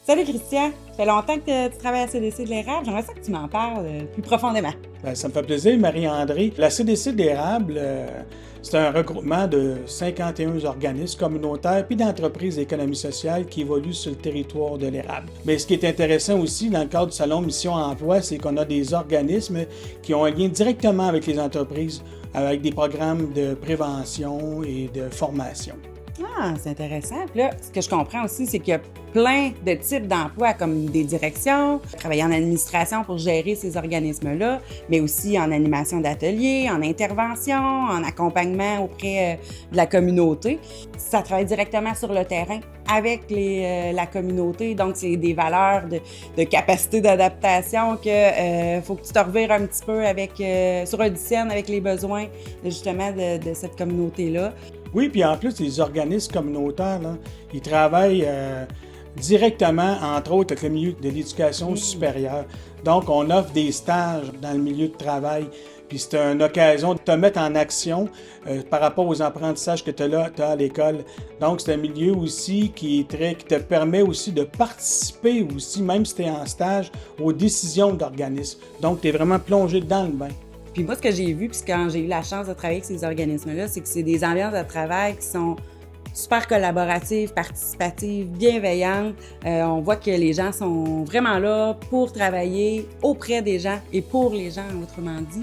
Salut Christian, ça fait longtemps que tu travailles à la CDC de l'érable. J'aimerais ça que tu m'en parles plus profondément. Bien, ça me fait plaisir, Marie-André. La CDC de l'érable, c'est un regroupement de 51 organismes communautaires puis d'entreprises d'économie sociale qui évoluent sur le territoire de l'érable. Mais ce qui est intéressant aussi dans le cadre du Salon Mission Emploi, c'est qu'on a des organismes qui ont un lien directement avec les entreprises, avec des programmes de prévention et de formation. Ah, c'est intéressant. Puis là, ce que je comprends aussi, c'est qu'il y a plein de types d'emplois, comme des directions, travailler en administration pour gérer ces organismes-là, mais aussi en animation d'ateliers, en intervention, en accompagnement auprès de la communauté. Ça travaille directement sur le terrain avec la communauté, donc c'est des valeurs de capacité d'adaptation que faut que tu te revires un petit peu sur un dizaine avec les besoins justement de cette communauté-là. Oui, puis en plus, les organismes communautaires, là, ils travaillent directement, entre autres, avec le milieu de l'éducation supérieure. Donc, on offre des stages dans le milieu de travail. Puis c'est une occasion de te mettre en action par rapport aux apprentissages que tu as à l'école. Donc, c'est un milieu aussi qui te permet aussi de participer aussi, même si tu es en stage, aux décisions d'organismes. Donc, tu es vraiment plongé dans le bain. Puis moi, ce que j'ai vu, puis quand j'ai eu la chance de travailler avec ces organismes-là, c'est que c'est des ambiances de travail qui sont super collaboratives, participatives, bienveillantes. On voit que les gens sont vraiment là pour travailler auprès des gens et pour les gens, autrement dit.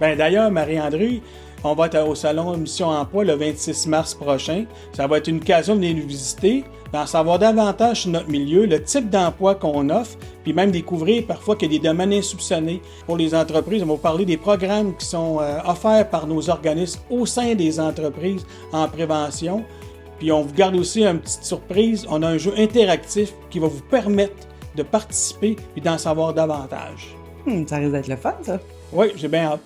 Bien, d'ailleurs, Marie-André, on va être au Salon Mission Emploi le 26 mars prochain. Ça va être une occasion de venir nous visiter, d'en savoir davantage sur notre milieu, le type d'emploi qu'on offre, puis même découvrir parfois qu'il y a des domaines insoupçonnés pour les entreprises. On va vous parler des programmes qui sont offerts par nos organismes au sein des entreprises en prévention. Puis on vous garde aussi une petite surprise, on a un jeu interactif qui va vous permettre de participer et d'en savoir davantage. Ça risque d'être le fun, ça. Oui, j'ai bien hâte.